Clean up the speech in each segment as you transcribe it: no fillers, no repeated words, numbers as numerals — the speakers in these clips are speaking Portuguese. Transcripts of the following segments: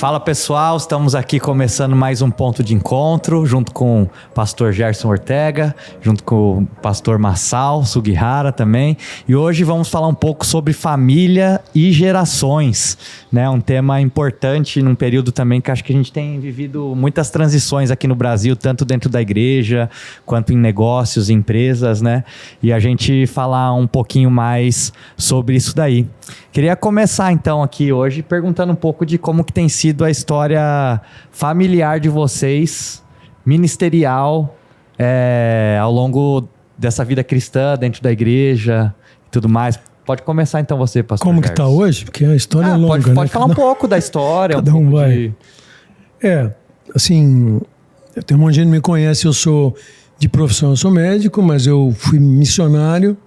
Fala pessoal, estamos aqui começando mais um ponto de encontro, junto com o pastor Gerson Ortega, junto com o pastor Massal Sugihara também. E hoje vamos falar um pouco sobre família e gerações, né? Um tema importante num período também que acho que a gente tem vivido muitas transições aqui no Brasil, tanto dentro da igreja, quanto em negócios, empresas, né? E a gente falar um pouquinho mais sobre isso daí. Queria começar então aqui hoje perguntando um pouco de como que tem sido a história familiar de vocês, ministerial, ao longo dessa vida cristã, dentro da igreja e tudo mais. Pode começar então você, pastor Como Gerson. que está hoje? Porque a história é longa, pode falar um pouco da história. Cada um vai. Assim, tem um monte de gente que me conhece, eu sou de profissão, eu sou médico, mas eu fui missionário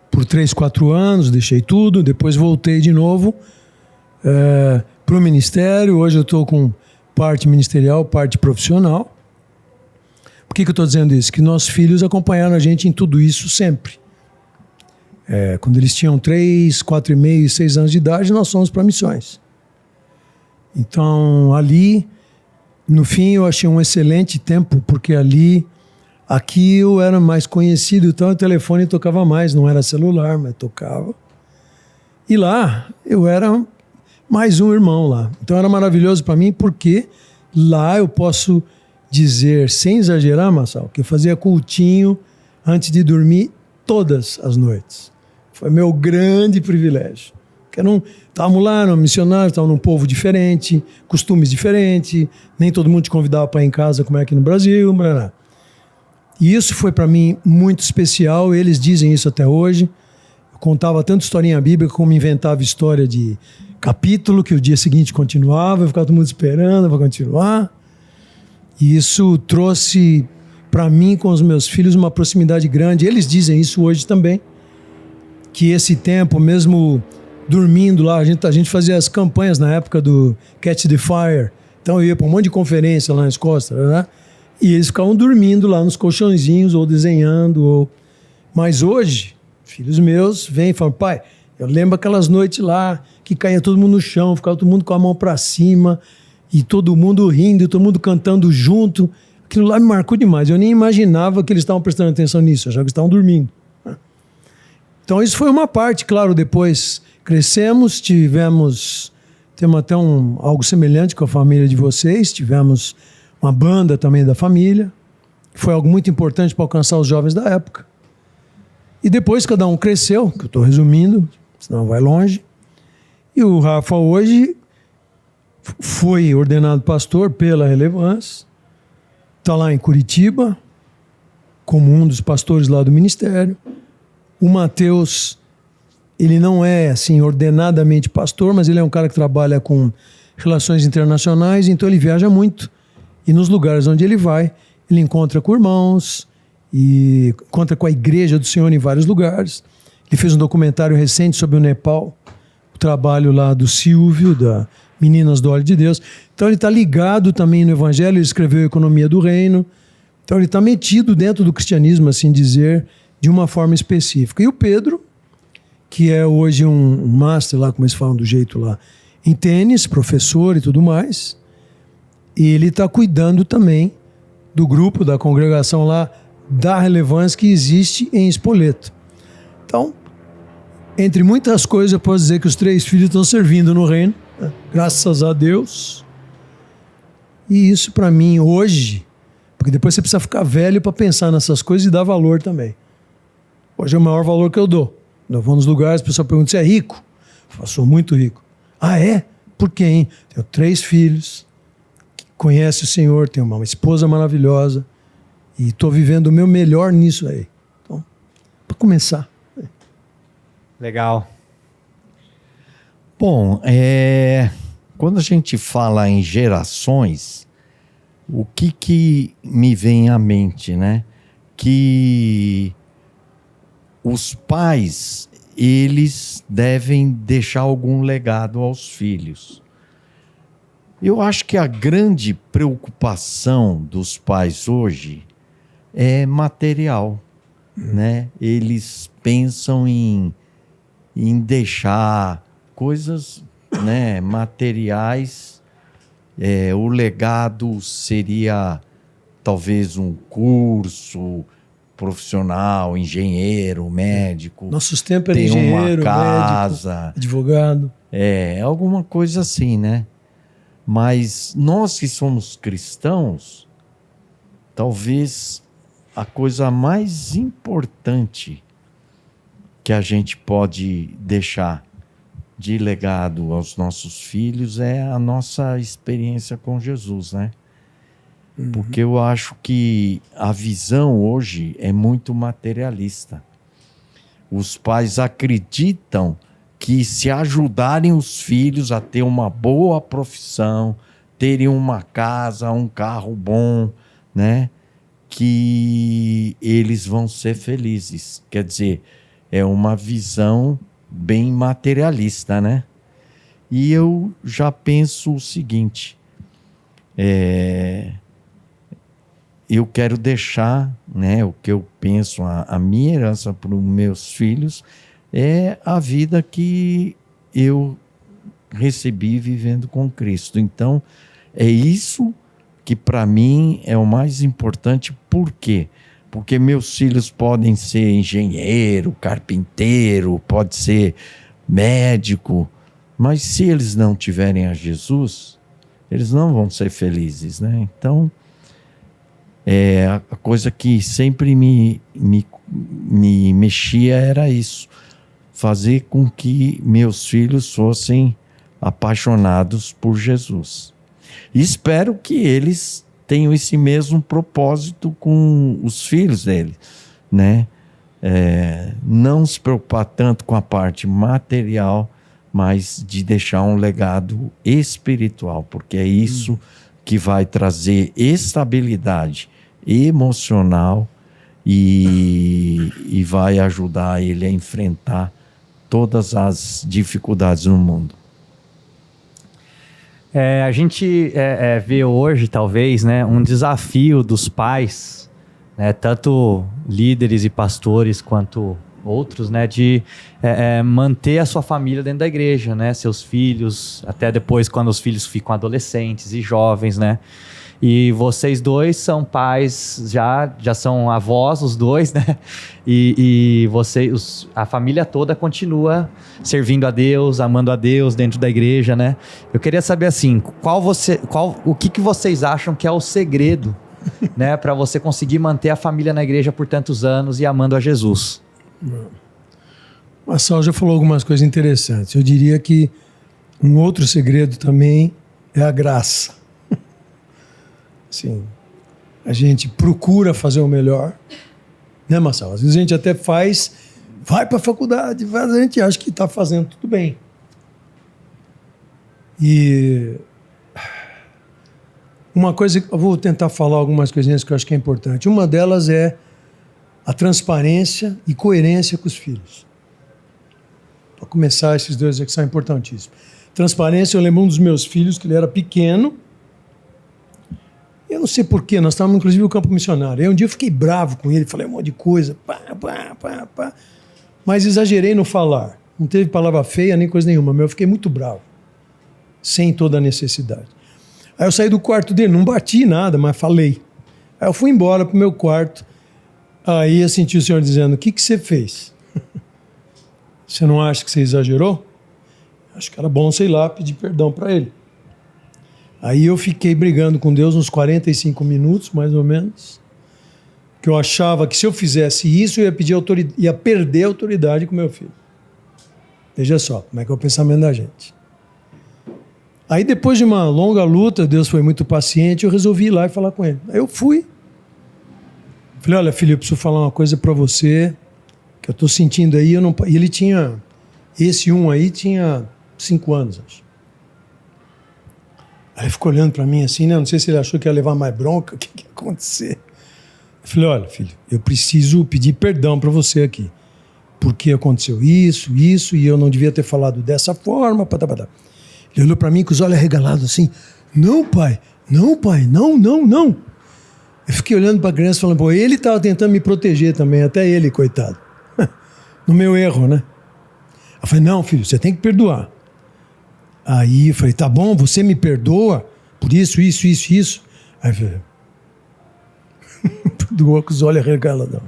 por 3, 4 anos, deixei tudo, depois voltei de novo para o ministério. Hoje eu estou com parte ministerial, parte profissional. Por que eu estou dizendo isso? Que nossos filhos acompanharam a gente em tudo isso sempre. Quando eles tinham 3, 4 e meio, 6 anos de idade, nós fomos para missões. Então, ali, no fim, eu achei um excelente tempo, porque aqui eu era mais conhecido, então o telefone tocava mais, não era celular, mas tocava. E lá, eu era mais um irmão lá. Então era maravilhoso para mim, porque lá eu posso dizer, sem exagerar, Massal, que eu fazia cultinho antes de dormir todas as noites. Foi meu grande privilégio. Estávamos lá, no missionário, estávamos num povo diferente, costumes diferentes, nem todo mundo te convidava para ir em casa, como é aqui no Brasil, blá. E isso foi para mim muito especial, eles dizem isso até hoje. Eu contava tanto historinha bíblica como inventava história de capítulo, que o dia seguinte continuava, eu ficava todo mundo esperando para continuar. E isso trouxe para mim, com os meus filhos, uma proximidade grande. Eles dizem isso hoje também, que esse tempo, mesmo dormindo lá, a gente fazia as campanhas na época do Catch the Fire. Então eu ia para um monte de conferência lá nas costas, né? E eles ficavam dormindo lá nos colchõezinhos ou desenhando. Mas hoje, filhos meus vêm e falam: pai, eu lembro aquelas noites lá que caía todo mundo no chão, ficava todo mundo com a mão para cima e todo mundo rindo, todo mundo cantando junto. Aquilo lá me marcou demais. Eu nem imaginava que eles estavam prestando atenção nisso, eu achava que estavam dormindo. Então isso foi uma parte, claro, depois crescemos, temos até algo semelhante com a família de vocês, tivemos uma banda também da família, que foi algo muito importante para alcançar os jovens da época. E depois cada um cresceu, que eu estou resumindo, senão vai longe. E o Rafa hoje foi ordenado pastor pela Relevância, está lá em Curitiba, como um dos pastores lá do ministério. O Mateus, ele não é assim ordenadamente pastor, mas ele é um cara que trabalha com relações internacionais, então ele viaja muito. E nos lugares onde ele vai, ele encontra com irmãos e encontra com a igreja do Senhor em vários lugares. Ele fez um documentário recente sobre o Nepal, o trabalho lá do Silvio, da Meninas do Óleo de Deus. Então ele está ligado também no Evangelho, ele escreveu Economia do Reino. Então ele está metido dentro do cristianismo, assim dizer, de uma forma específica. E o Pedro, que é hoje um master lá, como eles falam do jeito lá, em tênis, professor e tudo mais. E ele está cuidando também do grupo, da congregação lá, da Relevância que existe em Spoleto. Então, entre muitas coisas, eu posso dizer que os 3 filhos estão servindo no reino, né? Graças a Deus. E isso para mim hoje, porque depois você precisa ficar velho para pensar nessas coisas e dar valor também. Hoje é o maior valor que eu dou. Eu vou nos lugares, o pessoal pergunta: você é rico? Eu falo: sou muito rico. Ah, é? Por quê, hein? Tenho 3 filhos. Conhece o Senhor, tenho uma esposa maravilhosa e estou vivendo o meu melhor nisso aí. Então, para começar. Legal. Bom, quando a gente fala em gerações, o que me vem à mente, né? Que os pais, eles devem deixar algum legado aos filhos. Eu acho que a grande preocupação dos pais hoje é material, né? Eles pensam em deixar coisas, né, materiais o legado seria talvez um curso profissional, engenheiro, médico. Nossos tempos era ter engenheiro, uma casa, médico, advogado. Alguma coisa assim, né? Mas nós que somos cristãos, talvez a coisa mais importante que a gente pode deixar de legado aos nossos filhos é a nossa experiência com Jesus, né? Porque eu acho que a visão hoje é muito materialista. Os pais acreditam que se ajudarem os filhos a ter uma boa profissão, terem uma casa, um carro bom, né? Que eles vão ser felizes. Quer dizer, é uma visão bem materialista, né? E eu já penso o seguinte, eu quero deixar, né, o que eu penso, a minha herança para os meus filhos é a vida que eu recebi vivendo com Cristo. Então, é isso que para mim é o mais importante. Por quê? Porque meus filhos podem ser engenheiro, carpinteiro, pode ser médico, mas se eles não tiverem a Jesus, eles não vão ser felizes, né? Então, a coisa que sempre me mexia era isso, fazer com que meus filhos fossem apaixonados por Jesus. E espero que eles tenham esse mesmo propósito com os filhos deles, né? Não se preocupar tanto com a parte material, mas de deixar um legado espiritual, porque é isso que vai trazer estabilidade emocional e vai ajudar ele a enfrentar todas as dificuldades no mundo. A gente vê hoje, talvez, né, um desafio dos pais, né, tanto líderes e pastores quanto outros, né, de manter a sua família dentro da igreja, né, seus filhos, até depois quando os filhos ficam adolescentes e jovens, né. E vocês dois são pais, já são avós os dois, né? E a família toda continua servindo a Deus, amando a Deus dentro da igreja, né? Eu queria saber assim, o que vocês acham que é o segredo, né, para você conseguir manter a família na igreja por tantos anos e amando a Jesus? O Marçal já falou algumas coisas interessantes. Eu diria que um outro segredo também é a graça. Sim, a gente procura fazer o melhor, né, Marcelo? Às vezes a gente até vai para a faculdade, a gente acha que está fazendo tudo bem. E uma coisa, eu vou tentar falar algumas coisinhas que eu acho que é importante. Uma delas é a transparência e coerência com os filhos. Para começar, esses dois aqui são importantíssimos. Transparência, eu lembro um dos meus filhos, que ele era pequeno. Eu não sei porquê, nós estávamos inclusive no campo missionário. Aí um dia eu fiquei bravo com ele, falei um monte de coisa, mas exagerei no falar. Não teve palavra feia nem coisa nenhuma, mas eu fiquei muito bravo, sem toda a necessidade. Aí eu saí do quarto dele, não bati nada, mas falei. Aí eu fui embora para o meu quarto, aí eu senti o senhor dizendo, o que você fez? Você não acha que você exagerou? Acho que era bom, sei lá, pedir perdão para ele. Aí eu fiquei brigando com Deus uns 45 minutos, mais ou menos, que eu achava que se eu fizesse isso, eu ia perder a autoridade com meu filho. Veja só como é que é o pensamento da gente. Aí depois de uma longa luta, Deus foi muito paciente, eu resolvi ir lá e falar com ele. Aí eu fui. Falei, olha filho, eu preciso falar uma coisa para você, que eu estou sentindo aí. E ele tinha, esse aí tinha 5 anos, acho. Aí ele ficou olhando para mim assim, né? Não sei se ele achou que ia levar mais bronca, o que ia acontecer. Eu falei, olha, filho, eu preciso pedir perdão para você aqui. Porque aconteceu isso, e eu não devia ter falado dessa forma. Ele olhou para mim com os olhos arregalados assim, não, pai, não. Eu fiquei olhando para a criança falando, pô, ele estava tentando me proteger também, até ele, coitado. No meu erro, né? Eu falei, não, filho, você tem que perdoar. Aí eu falei, tá bom, você me perdoa, por isso. Aí filho, do com os olhos arregalados.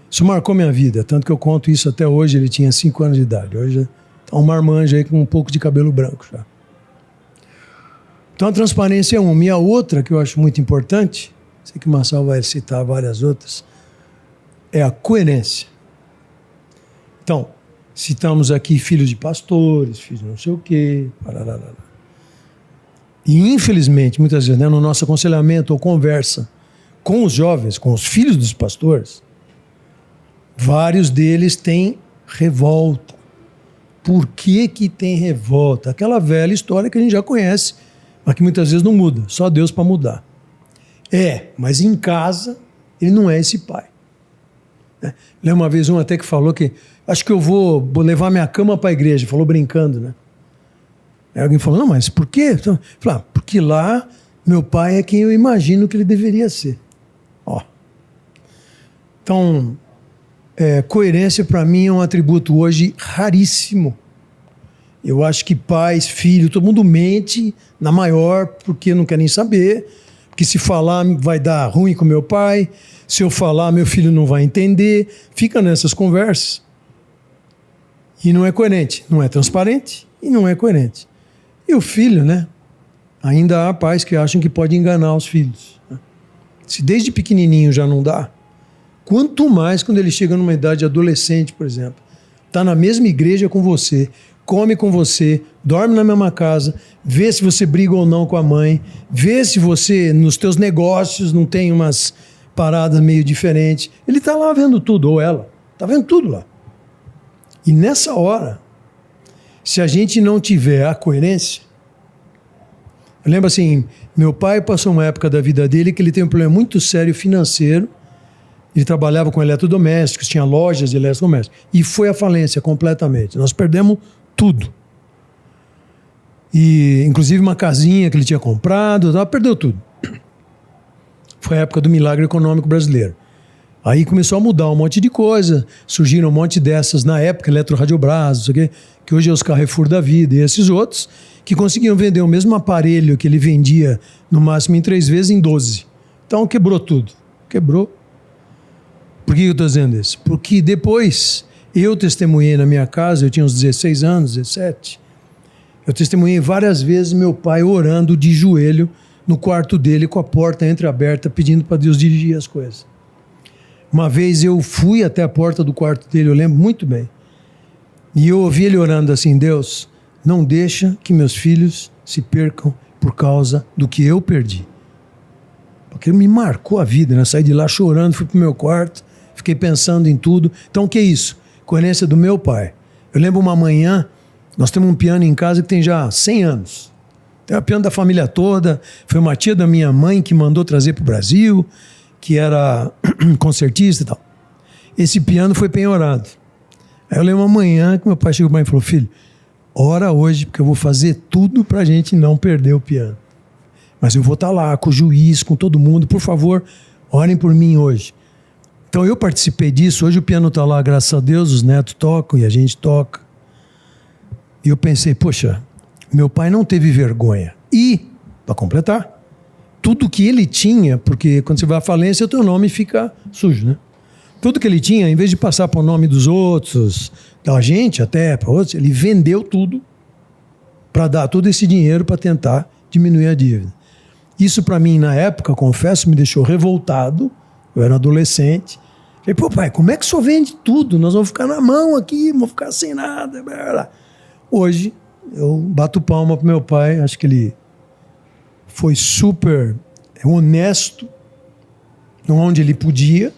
Isso marcou minha vida, tanto que eu conto isso até hoje. Ele tinha 5 anos de idade. Hoje tá um marmanjo aí com um pouco de cabelo branco já. Então a transparência é uma. E a outra que eu acho muito importante, sei que o Marçal vai citar várias outras, é a coerência. Então, citamos aqui filhos de pastores, filhos de não sei o quê, parará. E infelizmente, muitas vezes, né, no nosso aconselhamento ou conversa com os jovens, com os filhos dos pastores, vários deles têm revolta. Por que que tem revolta? Aquela velha história que a gente já conhece, mas que muitas vezes não muda. Só Deus para mudar. Mas em casa, ele não é esse pai. Lembra uma vez até que falou que acho que eu vou levar minha cama para a igreja. Falou brincando, né? Aí alguém falou, não, mas por quê? Então, falei, porque lá meu pai é quem eu imagino que ele deveria ser. Ó. Então, coerência para mim é um atributo hoje raríssimo. Eu acho que pais, filhos, todo mundo mente na maior porque não quer nem saber, porque se falar vai dar ruim com meu pai, se eu falar meu filho não vai entender, fica nessas conversas. E não é coerente, não é transparente e não é coerente. E o filho, né? Ainda há pais que acham que pode enganar os filhos. Se desde pequenininho já não dá, quanto mais quando ele chega numa idade adolescente, por exemplo, está na mesma igreja com você, come com você, dorme na mesma casa, vê se você briga ou não com a mãe, vê se você, nos teus negócios, não tem umas paradas meio diferentes. Ele está lá vendo tudo, ou ela, está vendo tudo lá. E nessa hora, se a gente não tiver a coerência... Eu lembro assim, meu pai passou uma época da vida dele que ele tem um problema muito sério financeiro. Ele trabalhava com eletrodomésticos, tinha lojas de eletrodomésticos. E foi à falência completamente. Nós perdemos tudo. E, inclusive, uma casinha que ele tinha comprado, perdeu tudo. Foi a época do milagre econômico brasileiro. Aí começou a mudar um monte de coisa. Surgiram um monte dessas, na época, Eletroradiobras, não sei o quê, que hoje é os Carrefour da vida, e esses outros, que conseguiam vender o mesmo aparelho que ele vendia, no máximo em 3 vezes, em 12. Então, quebrou tudo. Quebrou. Por que eu estou dizendo isso? Porque depois eu testemunhei na minha casa, eu tinha uns 16 anos, 17. Eu testemunhei várias vezes meu pai orando de joelho no quarto dele com a porta entreaberta, pedindo para Deus dirigir as coisas. Uma vez eu fui até a porta do quarto dele, eu lembro muito bem. E eu ouvi ele orando assim, Deus, não deixa que meus filhos se percam por causa do que eu perdi. Porque me marcou a vida, né? Saí de lá chorando, fui pro meu quarto, fiquei pensando em tudo. Então o que é isso? Coerência do meu pai. Eu lembro uma manhã, nós temos um piano em casa que tem já 100 anos. Tem o piano da família toda, foi uma tia da minha mãe que mandou trazer pro Brasil, que era concertista e tal. Esse piano foi penhorado. Aí eu lembro uma manhã que meu pai chegou para mim e falou, filho, ora hoje, porque eu vou fazer tudo pra gente não perder o piano. Mas eu vou estar lá com o juiz, com todo mundo, por favor, orem por mim hoje. Então eu participei disso, hoje o piano está lá, graças a Deus, os netos tocam e a gente toca. E eu pensei, poxa, meu pai não teve vergonha. E, para completar, tudo que ele tinha, porque quando você vai à falência, o teu nome fica sujo, né? Tudo que ele tinha, em vez de passar para o nome dos outros, da gente até para outros, ele vendeu tudo para dar todo esse dinheiro para tentar diminuir a dívida. Isso para mim, na época, confesso, me deixou revoltado. Eu era adolescente. Falei, pô pai, como é que o senhor vende tudo? Nós vamos ficar na mão aqui, vamos ficar sem nada. Blá, blá. Hoje, eu bato palma pro meu pai, acho que ele foi super honesto onde ele podia.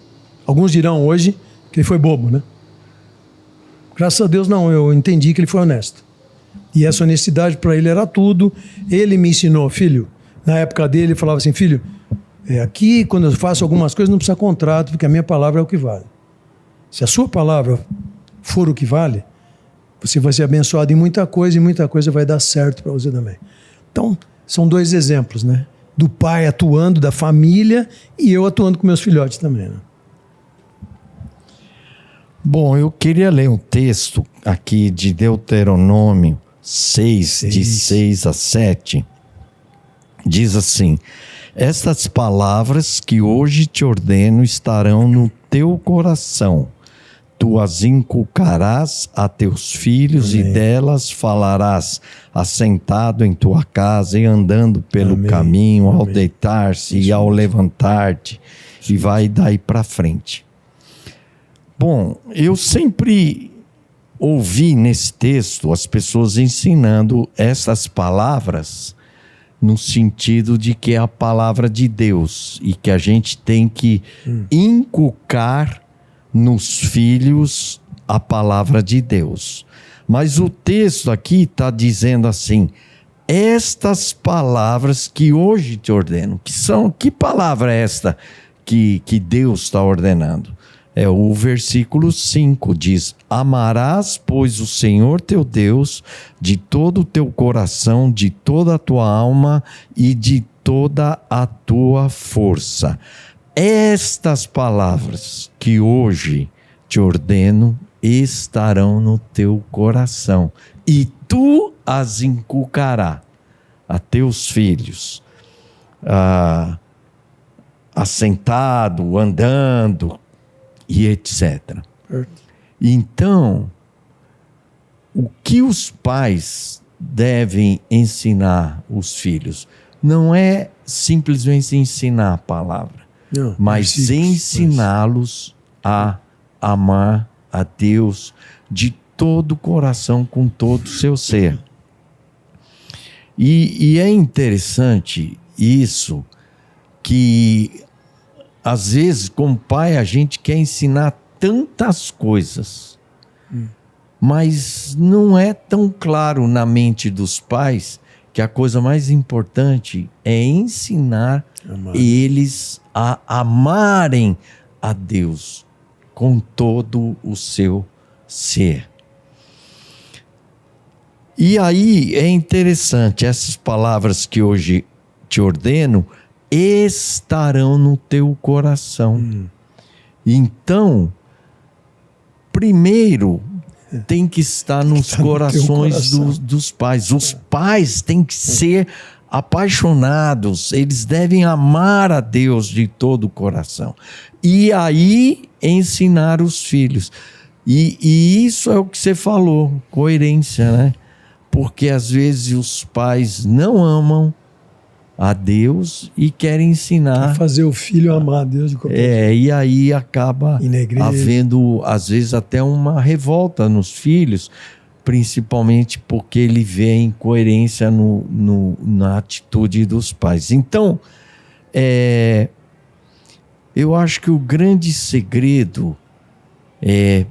Alguns dirão hoje que ele foi bobo, né? Graças a Deus não, eu entendi que ele foi honesto. E essa honestidade para ele era tudo. Ele me ensinou, filho, na época dele ele falava assim, filho, aqui quando eu faço algumas coisas não precisa contrato, porque a minha palavra é o que vale. Se a sua palavra for o que vale, você vai ser abençoado em muita coisa e muita coisa vai dar certo para você também. Então, são 2 exemplos, né? Do pai atuando, da família, e eu atuando com meus filhotes também, né? Bom, eu queria ler um texto aqui de Deuteronômio 6, de 6 a 7. Diz assim: estas palavras que hoje te ordeno estarão no teu coração. Tu as inculcarás a teus filhos. Amém. E delas falarás assentado em tua casa e andando pelo Amém. Caminho, ao deitar-se e ao levantar-te. E vai daí para frente. Bom, eu sempre ouvi nesse texto as pessoas ensinando essas palavras no sentido de que é a palavra de Deus e que a gente tem que inculcar nos filhos a palavra de Deus. Mas o texto aqui está dizendo assim: estas palavras que hoje te ordeno, que palavra é esta que Deus está ordenando? O versículo 5 diz: amarás, pois, o Senhor teu Deus de todo o teu coração, de toda a tua alma e de toda a tua força. Estas palavras que hoje te ordeno estarão no teu coração, e tu as inculcarás a teus filhos, assentado, andando, e etc. Então, o que os pais devem ensinar os filhos não é simplesmente ensinar a palavra, não, mas ensiná-los a amar a Deus de todo o coração, com todo o seu ser. E é interessante isso, que às vezes, como pai, a gente quer ensinar tantas coisas, mas não é tão claro na mente dos pais que a coisa mais importante é ensinar eles a amarem a Deus com todo o seu ser. E aí é interessante, essas palavras que hoje te ordeno estarão no teu coração. Então, primeiro tem que estar nos corações dos pais. Os pais têm que ser apaixonados, eles devem amar a Deus de todo o coração. E aí ensinar os filhos. E isso é o que você falou, coerência, né? Porque às vezes os pais não amam a Deus e querem ensinar a fazer o filho amar a Deus de qualquer jeito. E aí acaba havendo às vezes até uma revolta nos filhos, principalmente porque ele vê incoerência na atitude dos pais. Então, eu acho que o grande segredo é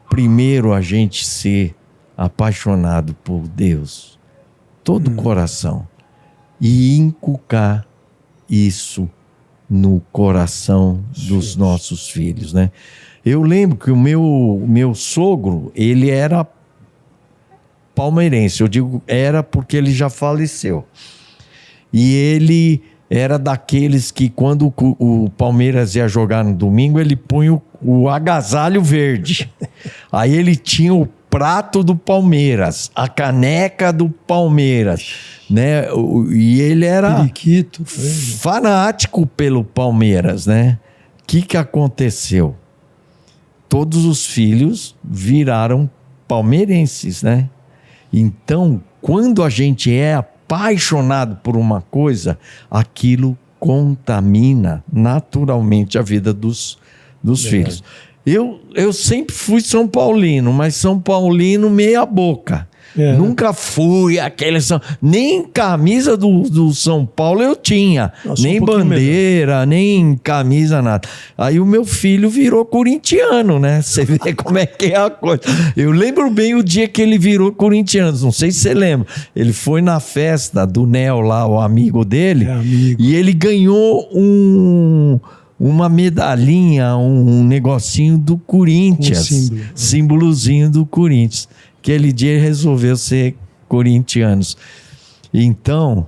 primeiro a gente ser apaixonado por Deus, todo o coração, e inculcar isso no coração dos nossos filhos, né? Eu lembro que o meu sogro, ele era palmeirense. Eu digo era porque ele já faleceu. E ele era daqueles que quando o Palmeiras ia jogar no domingo, ele punha o agasalho verde. Aí ele tinha o prato do Palmeiras, a caneca do Palmeiras, né? E ele era fanático pelo Palmeiras, né? O que aconteceu? Todos os filhos viraram palmeirenses, né? Então, quando a gente é apaixonado por uma coisa, aquilo contamina naturalmente a vida dos filhos. Eu sempre fui São Paulino, mas São Paulino meia boca. Nunca fui aquele... Nem camisa do São Paulo eu tinha. Nem bandeira, nem camisa, nada. Aí o meu filho virou corintiano, né? Você vê como é que é a coisa. Eu lembro bem o dia que ele virou corintiano. Não sei se você lembra. Ele foi na festa do Nel lá, o amigo dele. E ele ganhou uma medalhinha, um negocinho do Corinthians. Símbolozinho do Corinthians. Aquele dia ele resolveu ser corintiano. Então,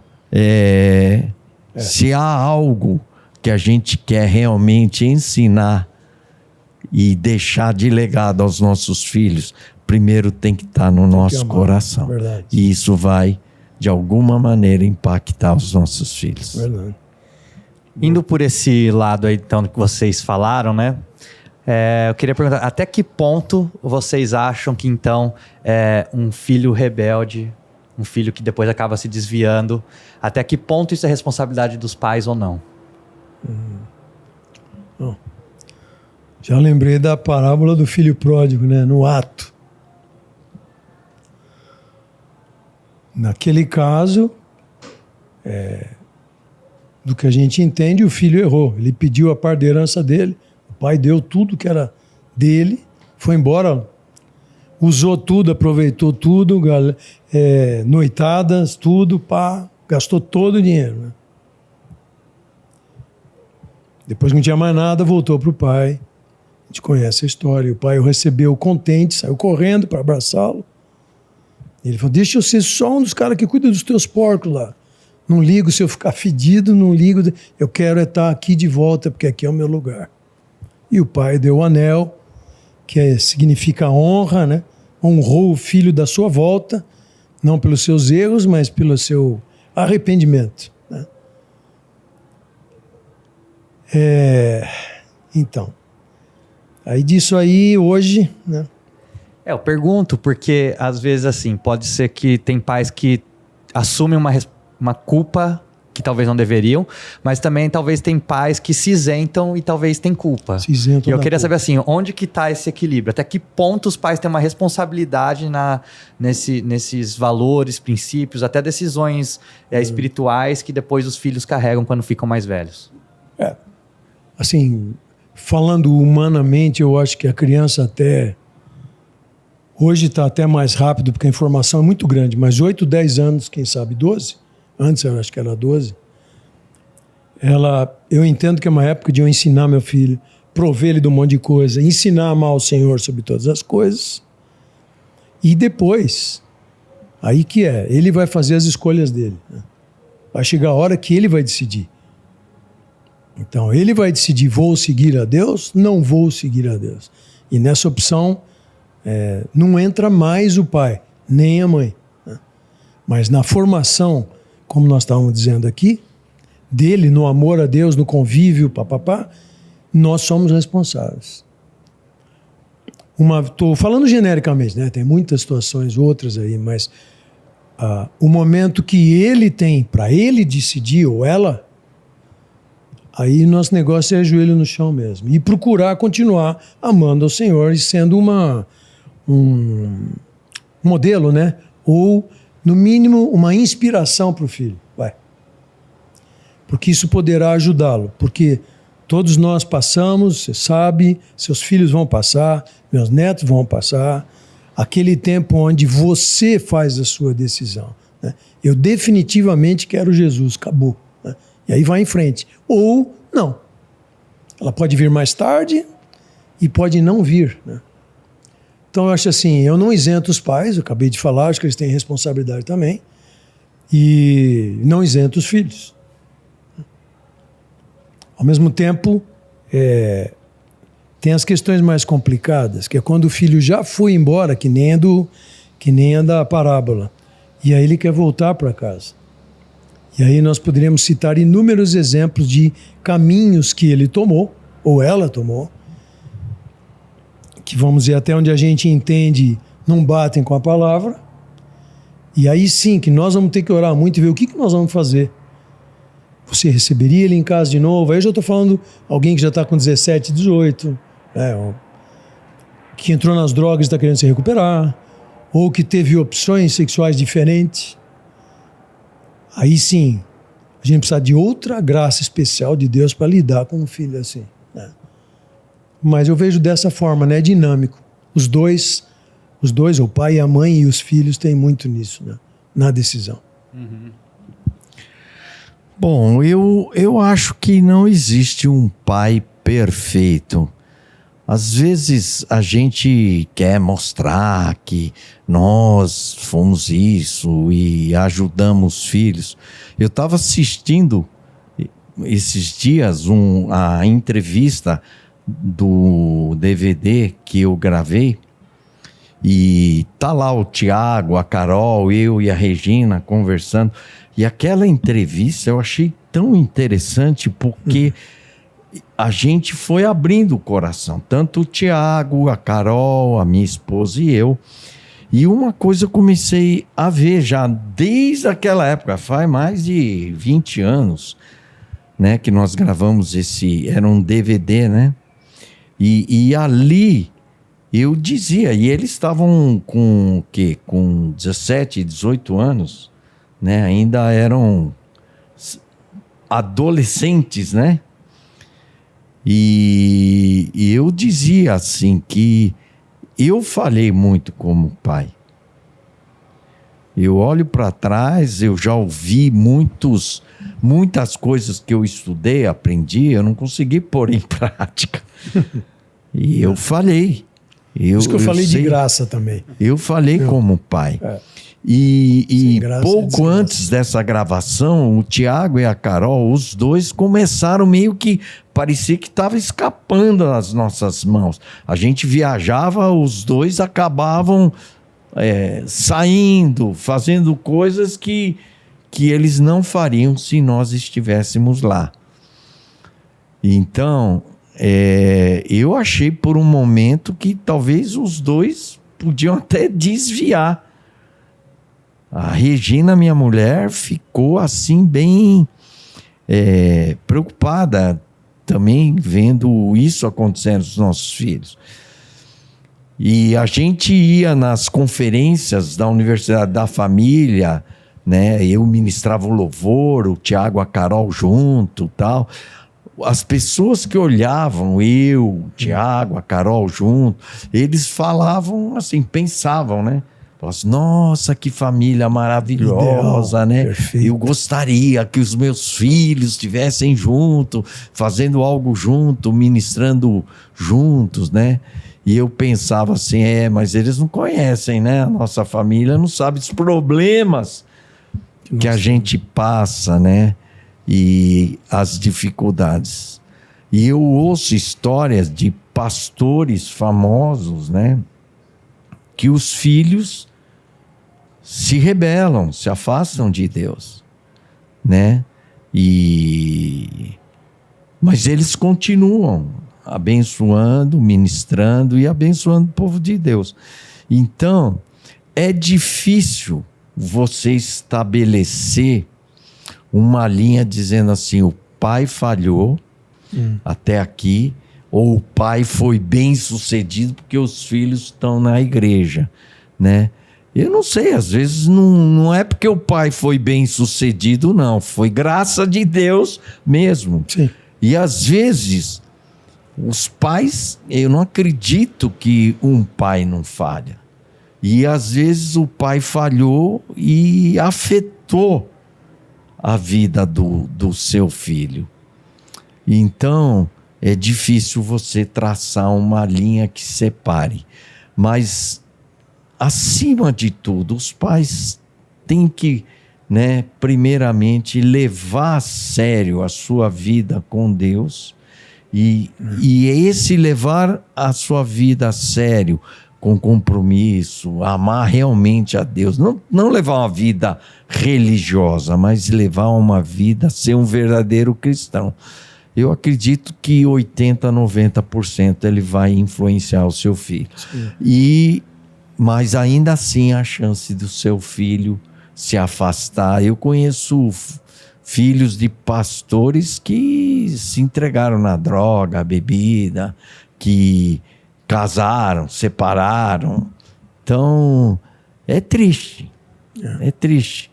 se há algo que a gente quer realmente ensinar e deixar de legado aos nossos filhos, primeiro tem que estar no nosso coração. E isso vai de alguma maneira, impactar os nossos filhos. Verdade. Indo por esse lado aí, então, que vocês falaram, né? Eu queria perguntar, até que ponto vocês acham que, então, um filho rebelde, um filho que depois acaba se desviando, até que ponto isso é responsabilidade dos pais ou não? Já lembrei da parábola do filho pródigo, né? No ato. Naquele caso, do que a gente entende, o filho errou. Ele pediu a parte da herança dele, o pai deu tudo que era dele, foi embora, usou tudo, aproveitou tudo, noitadas, tudo, gastou todo o dinheiro. Né? Depois que não tinha mais nada, voltou para o pai. A gente conhece a história. O pai o recebeu contente, saiu correndo para abraçá-lo. Ele falou, deixa eu ser só um dos caras que cuida dos teus porcos lá. Não ligo se eu ficar fedido, não ligo. Eu quero estar aqui de volta, porque aqui é o meu lugar. E o pai deu o anel, que significa honra, né? Honrou o filho da sua volta, não pelos seus erros, mas pelo seu arrependimento. Né? Então, aí disso aí, hoje, né? Eu pergunto porque, às vezes, assim, pode ser que tem pais que assumem uma culpa que talvez não deveriam, mas também talvez tem pais que se isentam e talvez tem culpa. Se isentam E eu da queria culpa. saber, assim, onde que está esse equilíbrio? Até que ponto os pais têm uma responsabilidade nesses valores, princípios, até decisões espirituais que depois os filhos carregam quando ficam mais velhos? Assim, falando humanamente, eu acho que a criança até... Hoje está até mais rápido, porque a informação é muito grande, mas 8, 10 anos, quem sabe 12, antes eu acho que era 12, eu entendo que é uma época de eu ensinar meu filho, prover ele de um monte de coisa, ensinar a amar o Senhor sobre todas as coisas, e depois, aí que ele vai fazer as escolhas dele. Né? Vai chegar a hora que ele vai decidir. Então, ele vai decidir, vou seguir a Deus, não vou seguir a Deus. E nessa opção, não entra mais o pai, nem a mãe. Né? Mas na formação, como nós estávamos dizendo aqui, dele, no amor a Deus, no convívio, nós somos responsáveis. Estou falando genericamente, né? Tem muitas situações, outras aí, mas o momento que ele tem para ele decidir, ou ela, aí nosso negócio é joelho no chão mesmo. E procurar continuar amando ao Senhor e sendo um modelo, né? Ou, no mínimo, uma inspiração para o filho. Porque isso poderá ajudá-lo. Porque todos nós passamos, você sabe, seus filhos vão passar, meus netos vão passar, aquele tempo onde você faz a sua decisão. Né? Eu definitivamente quero Jesus, acabou. Né? E aí vai em frente. Ou não. Ela pode vir mais tarde e pode não vir, né? Então eu acho assim, eu não isento os pais, eu acabei de falar, acho que eles têm responsabilidade também, e não isento os filhos. Ao mesmo tempo, tem as questões mais complicadas, que é quando o filho já foi embora, que nem a da parábola, e aí ele quer voltar para casa. E aí nós poderíamos citar inúmeros exemplos de caminhos que ele tomou, ou ela tomou, que vamos dizer, até onde a gente entende, não batem com a palavra. E aí sim, que nós vamos ter que orar muito e ver o que nós vamos fazer. Você receberia ele em casa de novo? Aí eu já estou falando alguém que já está com 17, 18, que entrou nas drogas e está querendo se recuperar, ou que teve opções sexuais diferentes. Aí sim, a gente precisa de outra graça especial de Deus para lidar com um filho assim. Né? Mas eu vejo dessa forma, né? Dinâmico. Os dois, o pai, a mãe e os filhos têm muito nisso, né? Na decisão. Uhum. Bom, eu acho que não existe um pai perfeito. Às vezes a gente quer mostrar que nós fomos isso e ajudamos os filhos. Eu estava assistindo esses dias a entrevista do DVD que eu gravei E tá lá o Tiago, a Carol, eu e a Regina conversando. E aquela entrevista eu achei tão interessante porque a gente foi abrindo o coração. Tanto o Tiago, a Carol, a minha esposa e eu. E uma coisa eu comecei a ver já desde aquela época, faz mais de 20 anos, né, que nós gravamos era um DVD, né? E ali eu dizia, e eles estavam com o quê? Com 17, 18 anos, né? Ainda eram adolescentes, né? E eu dizia assim que eu falhei muito como pai. Eu olho para trás, eu já ouvi muitas coisas que eu estudei, aprendi, eu não consegui pôr em prática. E eu falhei. Por isso que eu falei de graça também. Eu falei como pai. E pouco antes dessa gravação, o Tiago e a Carol, os dois começaram meio que... Parecia que estava escapando das nossas mãos. A gente viajava, os dois acabavam saindo, fazendo coisas que eles não fariam se nós estivéssemos lá. Então, eu achei por um momento que talvez os dois podiam até desviar. A Regina, minha mulher, ficou assim bem preocupada também vendo isso acontecendo com os nossos filhos. E a gente ia nas conferências da Universidade da Família, né? Eu ministrava o louvor, o Tiago, a Carol junto, tal. As pessoas que olhavam, eu, o Tiago, a Carol junto, eles falavam assim, pensavam, né? Nossa, que família maravilhosa, ideal, né? Perfeito. Eu gostaria que os meus filhos estivessem junto, fazendo algo junto, ministrando juntos, né? E eu pensava assim, mas eles não conhecem, né? A nossa família não sabe os problemas que a gente passa, né? E as dificuldades. E eu ouço histórias de pastores famosos, né? Que os filhos se rebelam, se afastam de Deus, né? Mas eles continuam abençoando, ministrando e abençoando o povo de Deus. Então, é difícil você estabelecer uma linha dizendo assim, o pai falhou até aqui, ou o pai foi bem sucedido porque os filhos estão na igreja, né? Eu não sei, às vezes não é porque o pai foi bem sucedido, não. Foi graça de Deus mesmo. Sim. E às vezes, os pais, eu não acredito que um pai não falha. E às vezes o pai falhou e afetou a vida do seu filho. Então, é difícil você traçar uma linha que separe. Mas, acima de tudo, os pais têm que, né, primeiramente, levar a sério a sua vida com Deus. E esse levar a sua vida a sério, com compromisso, amar realmente a Deus. Não levar uma vida religiosa, mas levar uma vida, ser um verdadeiro cristão. Eu acredito que 80%, 90% ele vai influenciar o seu filho. Mas ainda assim a chance do seu filho se afastar. Eu conheço filhos de pastores que se entregaram na droga, bebida, que casaram, separaram. Então, é triste. É triste.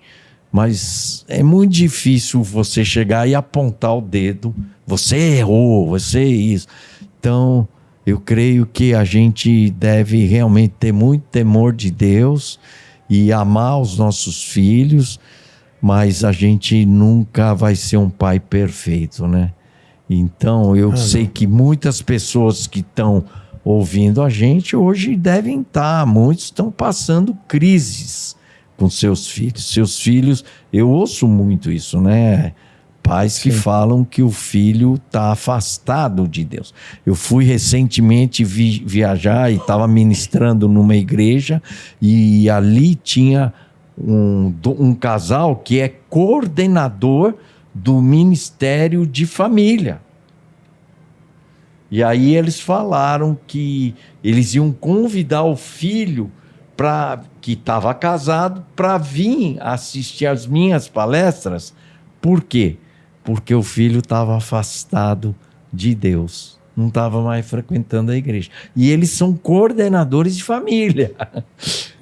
Mas é muito difícil você chegar e apontar o dedo. Você errou, você isso. Então, eu creio que a gente deve realmente ter muito temor de Deus e amar os nossos filhos, mas a gente nunca vai ser um pai perfeito, né? Então, eu sei que muitas pessoas que estão ouvindo a gente hoje devem estar, muitos estão passando crises com seus filhos. Seus filhos, eu ouço muito isso, né? pais que falam que o filho está afastado de Deus. Eu fui recentemente viajar e estava ministrando numa igreja e ali tinha um casal que é coordenador do Ministério de Família. E aí eles falaram que eles iam convidar o filho que estava casado para vir assistir às minhas palestras. Por quê? Porque o filho estava afastado de Deus, não estava mais frequentando a igreja. E eles são coordenadores de família.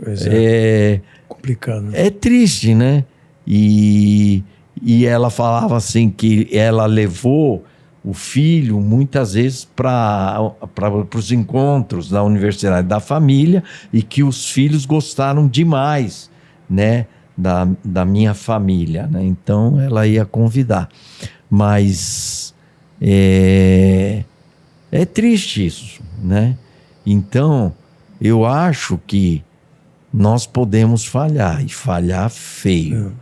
Pois é. Complicado. Né? É triste, né? E ela falava assim que ela levou o filho muitas vezes para os encontros da Universidade da Família e que os filhos gostaram demais, né, da minha família, né? Então ela ia convidar. Mas é triste isso, né? Então eu acho que nós podemos falhar e falhar feio.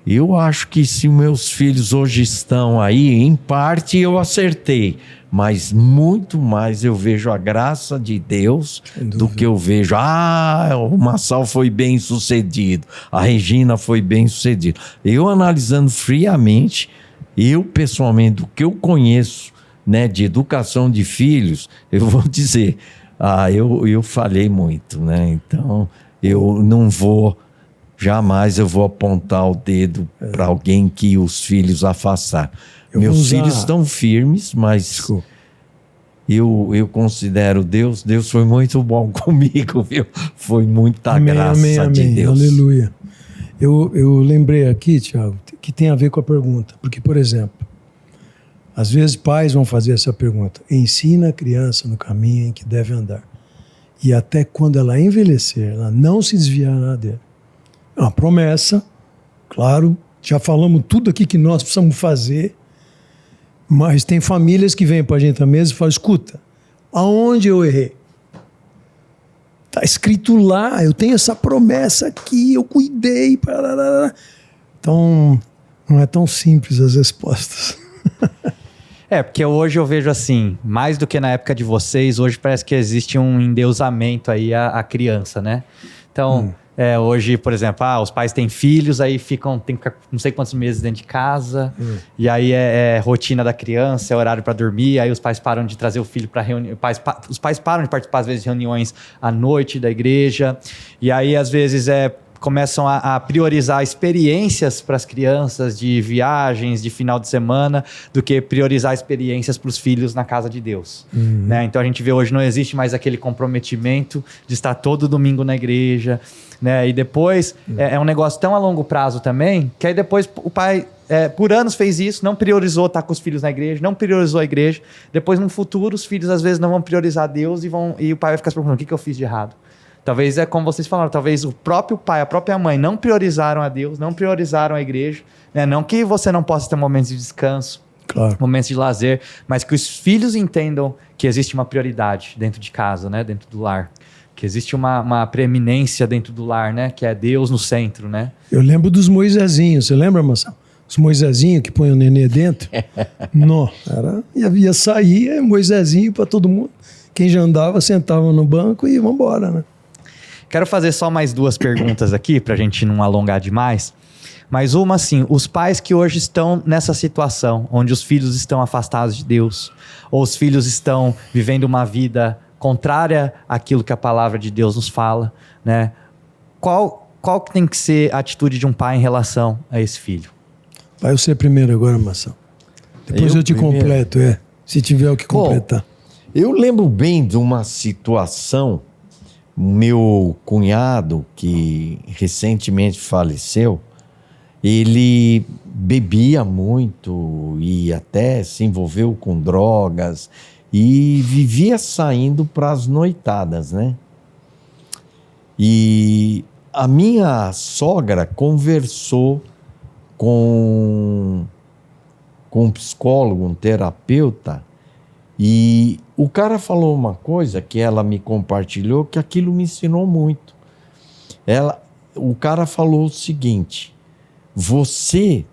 Eu acho que se meus filhos hoje estão aí, em parte eu acertei, mas muito mais eu vejo a graça de Deus do que eu vejo, o Massal foi bem sucedido, a Regina foi bem sucedida. Eu analisando friamente, eu pessoalmente, do que eu conheço, né, de educação de filhos, eu vou dizer, eu falhei muito, né? Então eu não vou... Jamais eu vou apontar o dedo para alguém que os filhos afastaram. Meus filhos estão firmes, mas eu considero Deus foi muito bom comigo, viu? Foi muita graça de Deus. Aleluia. Eu lembrei aqui, Tiago, que tem a ver com a pergunta. Porque, por exemplo, às vezes pais vão fazer essa pergunta. Ensina a criança no caminho em que deve andar. E até quando ela envelhecer, ela não se desviará dele. É uma promessa, claro, já falamos tudo aqui que nós precisamos fazer, mas tem famílias que vêm para a gente à mesa e falam, escuta, aonde eu errei? Está escrito lá, eu tenho essa promessa aqui, eu cuidei. Então, não é tão simples as respostas. Porque hoje eu vejo assim, mais do que na época de vocês, hoje parece que existe um endeusamento aí à criança, né? Então... hoje, por exemplo, os pais têm filhos, aí tem que ficar não sei quantos meses dentro de casa, e aí é rotina da criança, é horário para dormir, aí os pais param de trazer o filho para reunião, os pais param de participar, às vezes, de reuniões à noite da igreja, e aí, às vezes, começam a priorizar experiências para as crianças de viagens, de final de semana, do que priorizar experiências para os filhos na casa de Deus. Né? Então a gente vê hoje não existe mais aquele comprometimento de estar todo domingo na igreja, né? E depois é um negócio tão a longo prazo também, que aí depois o pai por anos fez isso, não priorizou estar com os filhos na igreja, não priorizou a igreja, depois no futuro os filhos às vezes não vão priorizar Deus e o pai vai ficar se perguntando, o que eu fiz de errado? Talvez como vocês falaram, talvez o próprio pai, a própria mãe não priorizaram a Deus, não priorizaram a igreja, né? Não que você não possa ter momentos de descanso, claro, momentos de lazer, mas que os filhos entendam que existe uma prioridade dentro de casa, né? Dentro do lar. Que existe uma preeminência dentro do lar, né? Que é Deus no centro, né? Eu lembro dos Moisésinhos, você lembra, Marcelo? Os Moisésinhos que põem o nenê dentro. Não, ia sair Moisésinho para todo mundo. Quem já andava, sentava no banco e vamos embora, né? Quero fazer só mais 2 perguntas aqui, para a gente não alongar demais. Mas uma assim, os pais que hoje estão nessa situação, onde os filhos estão afastados de Deus, ou os filhos estão vivendo uma vida contrária àquilo que a palavra de Deus nos fala, né? Qual que tem que ser a atitude de um pai em relação a esse filho? Vai você primeiro agora, Marcelo. Depois eu te completo, se tiver o que completar. Eu lembro bem de uma situação, meu cunhado, que recentemente faleceu, ele bebia muito e até se envolveu com drogas e vivia saindo para as noitadas, né? E a minha sogra conversou com um psicólogo, um terapeuta, e o cara falou uma coisa que ela me compartilhou, que aquilo me ensinou muito. O cara falou o seguinte: você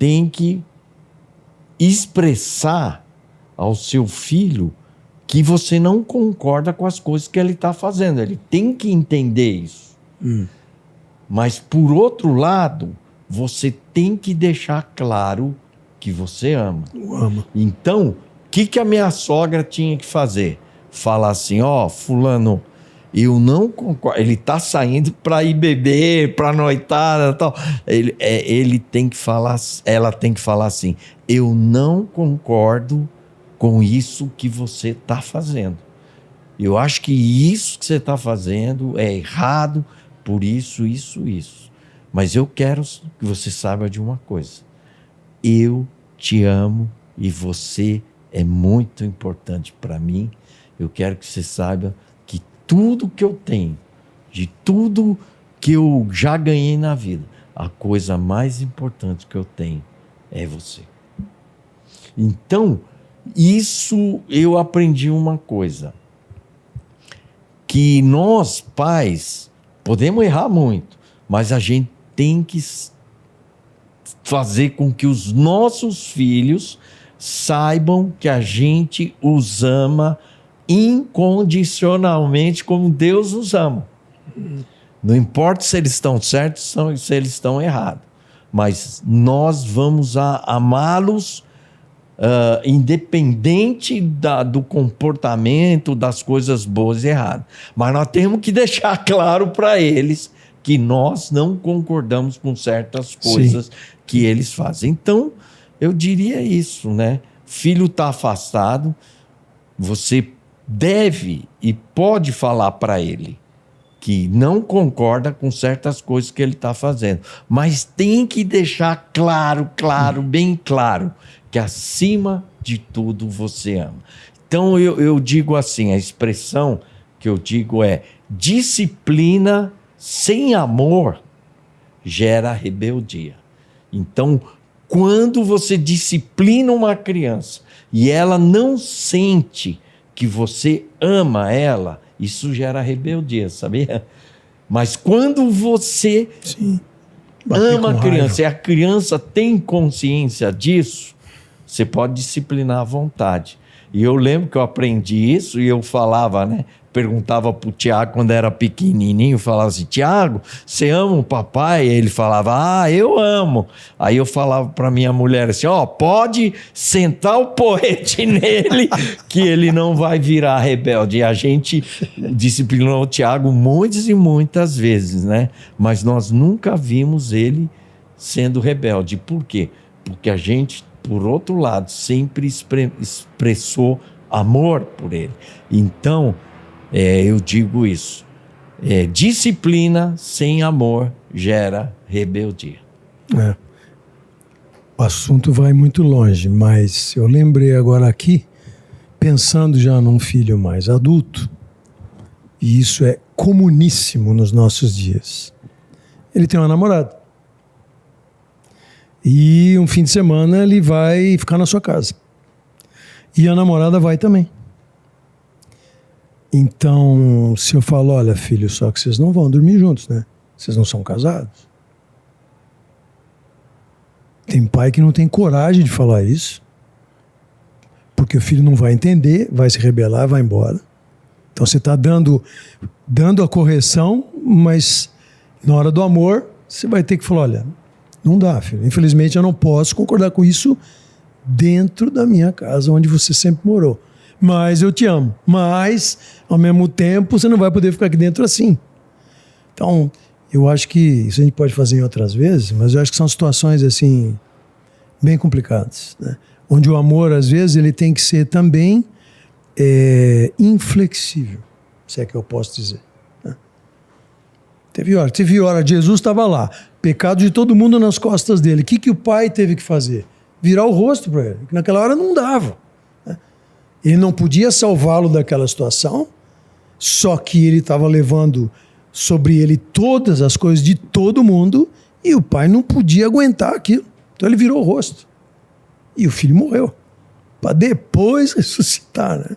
tem que expressar ao seu filho que você não concorda com as coisas que ele está fazendo. Ele tem que entender isso. Mas, por outro lado, você tem que deixar claro que você ama. Eu amo. Então, o que a minha sogra tinha que fazer? Falar assim, fulano, eu não concordo. Ele está saindo para ir beber, para noitada e tal. Ele tem que falar, ela tem que falar assim, eu não concordo com isso que você está fazendo. Eu acho que isso que você está fazendo é errado por isso. Mas eu quero que você saiba de uma coisa. Eu te amo e você é muito importante para mim. Eu quero que você saiba que tudo que eu tenho, de tudo que eu já ganhei na vida, a coisa mais importante que eu tenho é você. Então, isso eu aprendi uma coisa. Que nós, pais, podemos errar muito, mas a gente tem que fazer com que os nossos filhos saibam que a gente os ama incondicionalmente como Deus os ama. Não importa se eles estão certos ou se eles estão errados, mas nós vamos amá-los independente do comportamento, das coisas boas e erradas. Mas nós temos que deixar claro para eles que nós não concordamos com certas coisas que eles fazem. Então, eu diria isso, né? Filho está afastado, você deve e pode falar para ele que não concorda com certas coisas que ele está fazendo, mas tem que deixar claro, bem claro, que acima de tudo você ama. Então eu digo assim, a expressão que eu digo é: disciplina sem amor gera rebeldia. Então, quando você disciplina uma criança e ela não sente que você ama ela, isso gera rebeldia, sabia? Mas quando você ama a criança e a criança tem consciência disso, você pode disciplinar à vontade. E eu lembro que eu aprendi isso e eu falava, né? Perguntava pro Tiago quando era pequenininho, falava assim: Tiago, você ama o papai? E ele falava: eu amo. Aí eu falava para minha mulher assim: pode sentar o porrete nele que ele não vai virar rebelde. E a gente disciplinou o Tiago muitas e muitas vezes, né? Mas nós nunca vimos ele sendo rebelde. Por quê? Porque a gente, por outro lado, sempre expressou amor por ele. Então, eu digo isso. Disciplina sem amor gera rebeldia. O assunto vai muito longe, mas eu lembrei agora aqui, pensando já num filho mais adulto, e isso é comuníssimo nos nossos dias. Ele tem uma namorada. E um fim de semana ele vai ficar na sua casa. E a namorada vai também. Então, se eu falo: olha, filho, só que vocês não vão dormir juntos, né? Vocês não são casados. Tem pai que não tem coragem de falar isso, porque o filho não vai entender, vai se rebelar, vai embora. Então você está dando a correção, mas na hora do amor, você vai ter que falar: olha, não dá, filho. Infelizmente eu não posso concordar com isso dentro da minha casa, onde você sempre morou. Mas eu te amo. Mas, ao mesmo tempo, você não vai poder ficar aqui dentro assim. Então, eu acho que isso a gente pode fazer em outras vezes, mas eu acho que são situações, assim, bem complicadas, né? Onde o amor, às vezes, ele tem que ser também inflexível, se é que eu posso dizer, né? Teve hora, Jesus estava lá, pecado de todo mundo nas costas dele. O que o pai teve que fazer? Virar o rosto para ele, que naquela hora não dava. Ele não podia salvá-lo daquela situação, só que ele estava levando sobre ele todas as coisas de todo mundo e o pai não podia aguentar aquilo. Então ele virou o rosto. E o filho morreu, para depois ressuscitar, né?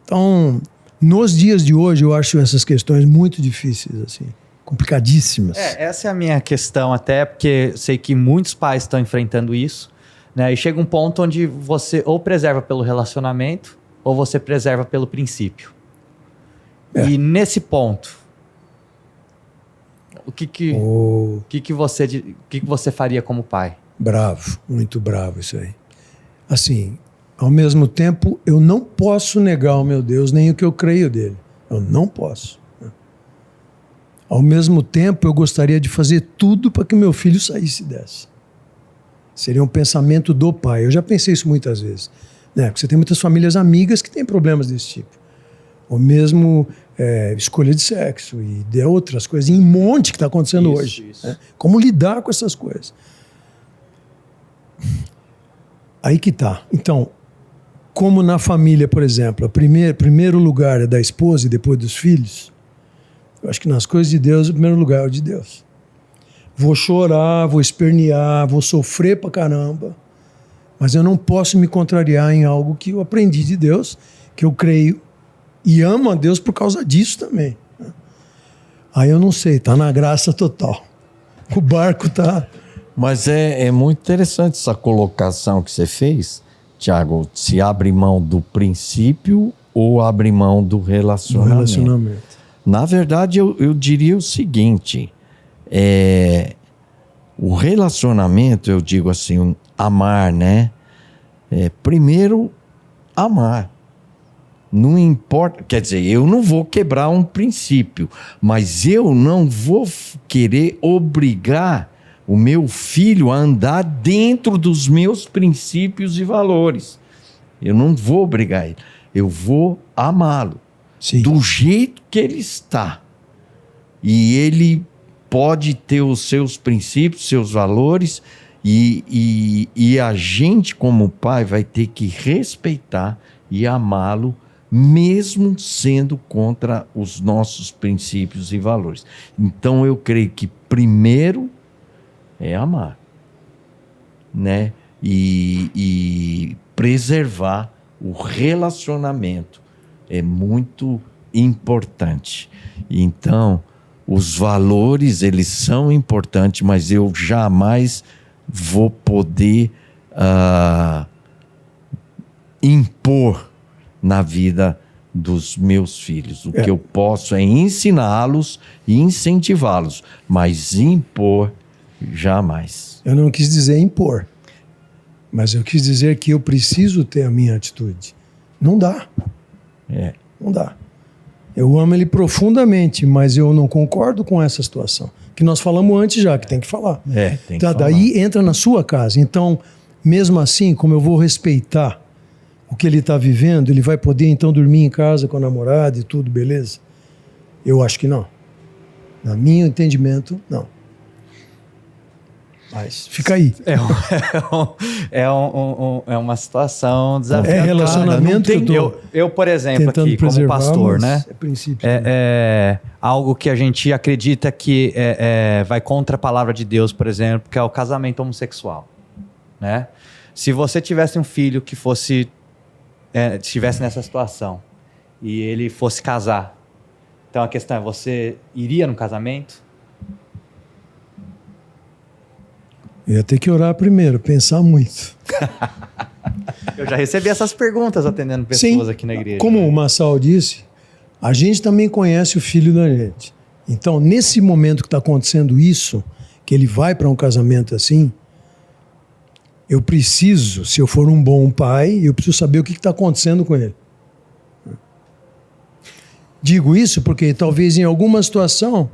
Então, nos dias de hoje, eu acho essas questões muito difíceis, assim, complicadíssimas. Essa é a minha questão, até porque sei que muitos pais estão enfrentando isso, né? E chega um ponto onde você ou preserva pelo relacionamento ou você preserva pelo princípio. E nesse ponto, o que você faria como pai? Bravo, muito bravo isso aí. Assim, ao mesmo tempo, eu não posso negar ao meu Deus nem o que eu creio dele. Eu não posso. Ao mesmo tempo, eu gostaria de fazer tudo para que meu filho saísse dessa. Seria um pensamento do pai. Eu já pensei isso muitas vezes, né? Porque você tem muitas famílias amigas que têm problemas desse tipo. Ou mesmo escolha de sexo e de outras coisas, em um monte que está acontecendo hoje. Né? Como lidar com essas coisas? Aí que tá. Então, como na família, por exemplo, o primeiro lugar é da esposa e depois dos filhos, eu acho que nas coisas de Deus, o primeiro lugar é o de Deus. Vou chorar, vou espernear, vou sofrer pra caramba, mas eu não posso me contrariar em algo que eu aprendi de Deus, que eu creio e amo a Deus por causa disso também. Aí eu não sei, tá na graça total. O barco tá... Mas é muito interessante essa colocação que você fez, Tiago, se abre mão do princípio ou abre mão do relacionamento. Na verdade, eu diria o seguinte, o relacionamento, eu digo assim, amar, né? Primeiro, amar. Não importa, quer dizer, eu não vou quebrar um princípio, mas eu não vou querer obrigar o meu filho a andar dentro dos meus princípios e valores. Eu não vou obrigar ele, eu vou amá-lo. Sim. Do jeito que ele está. E ele pode ter os seus princípios, seus valores, e a gente, como pai, vai ter que respeitar e amá-lo, mesmo sendo contra os nossos princípios e valores. Então, eu creio que primeiro é amar, né? E preservar o relacionamento é muito importante. Então, os valores, eles são importantes, mas eu jamais vou poder impor na vida dos meus filhos. O que eu posso é ensiná-los e incentivá-los, mas impor, jamais. Eu não quis dizer impor, mas eu quis dizer que eu preciso ter a minha atitude. Não dá. Não dá. Eu amo ele profundamente, mas eu não concordo com essa situação. Que nós falamos antes já, que tem que falar. Tem que falar. Daí entra na sua casa. Então, mesmo assim, como eu vou respeitar o que ele está vivendo, ele vai poder então dormir em casa com a namorada e tudo, beleza? Eu acho que não. No meu entendimento, não. Mas fica aí. É uma situação desafiadora. É relacionamento que eu, por exemplo, aqui como pastor, né? É princípio. É algo que a gente acredita que vai contra a palavra de Deus, por exemplo, que é o casamento homossexual, né? Se você tivesse um filho que estivesse nessa situação e ele fosse casar, então a questão é, você iria no casamento? Eu ia ter que orar primeiro, pensar muito. Eu já recebi essas perguntas atendendo pessoas aqui na igreja. Como o Massal disse, a gente também conhece o filho da gente. Então, nesse momento que está acontecendo isso, que ele vai para um casamento assim, eu preciso, se eu for um bom pai, eu preciso saber o que está acontecendo com ele. Digo isso porque talvez em alguma situação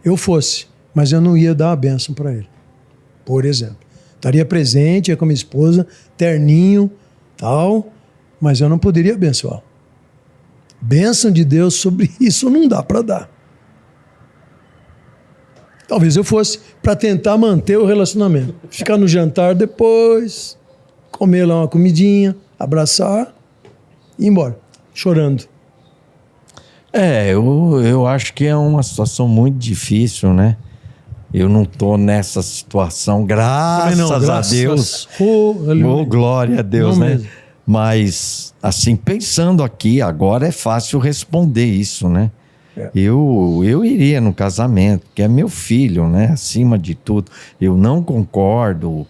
eu fosse, mas eu não ia dar a bênção para ele. Por exemplo, estaria presente, ia com a minha esposa, terninho, tal, mas eu não poderia abençoar. Bênção de Deus sobre isso não dá para dar. Talvez eu fosse para tentar manter o relacionamento. Ficar no jantar depois, comer lá uma comidinha, abraçar e ir embora, chorando. Eu acho que é uma situação muito difícil, né? Eu não estou nessa situação, graças a Deus. Glória a Deus, né? Mesmo. Mas, assim, pensando aqui, agora é fácil responder isso, né? Eu iria no casamento, que é meu filho, né? Acima de tudo. Eu não concordo,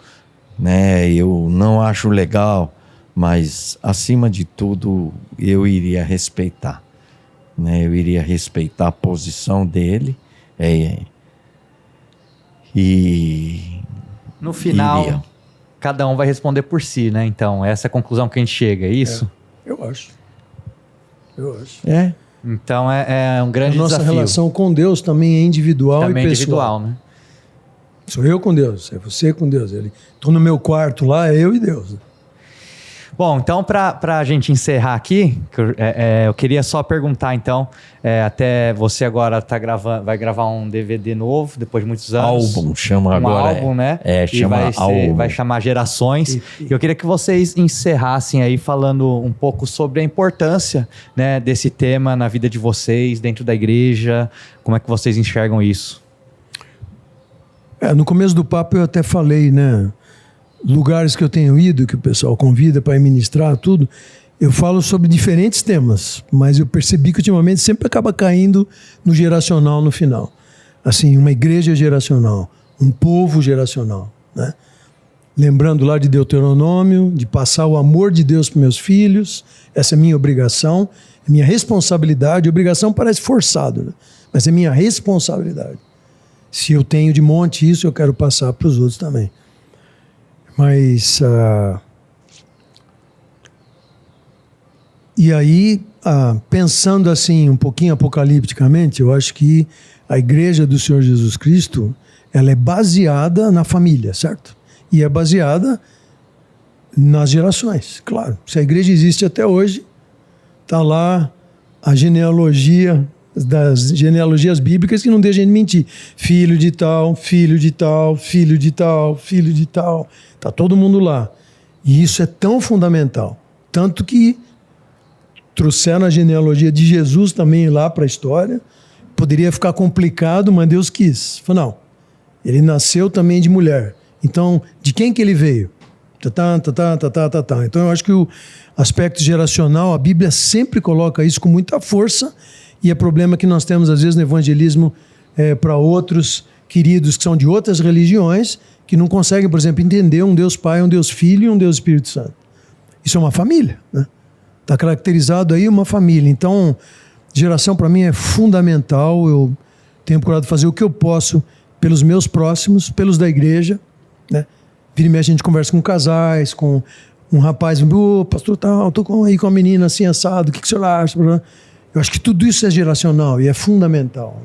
né? Eu não acho legal, mas acima de tudo eu iria respeitar, né? Eu iria respeitar a posição dele e No final, iria. cada um vai responder por si, né? Então, essa é a conclusão que a gente chega, é isso? Eu acho. Então, é um grande A nossa desafio. relação com Deus também é individual Também e pessoal. individual, né? Sou eu com Deus, é você com Deus. Estou no meu quarto lá, é eu e Deus. Bom, então para a gente encerrar aqui, eu queria só perguntar então, até você agora vai gravar um DVD novo, depois de muitos anos. Álbum, chama um agora. álbum, né? Chama e álbum. vai chamar Gerações. E eu queria que vocês encerrassem aí falando um pouco sobre a importância, né, desse tema na vida de vocês, dentro da igreja, como é que vocês enxergam isso? No começo do papo eu até falei, né? Lugares que eu tenho ido, que o pessoal convida para ir ministrar, tudo, eu falo sobre diferentes temas, mas eu percebi que ultimamente sempre acaba caindo no geracional no final. Assim, uma igreja geracional, um povo geracional, né? Lembrando lá de Deuteronômio, de passar o amor de Deus para meus filhos, essa é minha obrigação, é minha responsabilidade. Obrigação parece forçado, né? Mas é minha responsabilidade. Se eu tenho de monte isso, eu quero passar para os outros também. Mas, e aí, pensando assim, um pouquinho apocalipticamente, eu acho que a igreja do Senhor Jesus Cristo, ela é baseada na família, certo? E é baseada nas gerações, claro. Se a igreja existe até hoje, está lá a genealogia das genealogias bíblicas que não deixam a gente mentir. Filho de tal, filho de tal, filho de tal, filho de tal. Está todo mundo lá. E isso é tão fundamental. Tanto que trouxeram a genealogia de Jesus também lá para a história. Poderia ficar complicado, mas Deus quis. Falou, não. Ele nasceu também de mulher. Então, de quem que ele veio? Então, eu acho que o aspecto geracional, a Bíblia sempre coloca isso com muita força. E é problema que nós temos, às vezes, no evangelismo para outros queridos que são de outras religiões, que não conseguem, por exemplo, entender um Deus Pai, um Deus Filho e um Deus Espírito Santo. Isso é uma família, né? Está caracterizado aí uma família. Então, geração para mim é fundamental. Eu tenho procurado fazer o que eu posso pelos meus próximos, pelos da igreja, né? Vira e mexe, a gente conversa com casais, com um rapaz, pastor, estou aí com uma menina assim, assado, o que o senhor acha? Eu acho que tudo isso é geracional e é fundamental.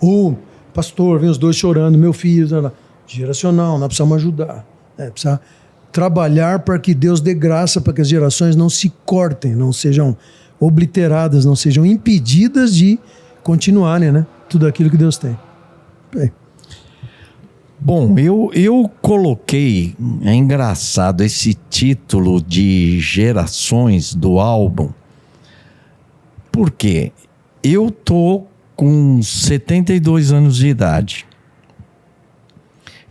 Ou, pastor, vem os dois chorando, meu filho, geracional, nós precisamos ajudar. Precisa trabalhar para que Deus dê graça para que as gerações não se cortem, não sejam obliteradas, não sejam impedidas de continuarem, né? Tudo aquilo que Deus tem. Bem. Bom, eu coloquei, é engraçado, esse título de Gerações do álbum. Por quê? Eu tô com 72 anos de idade.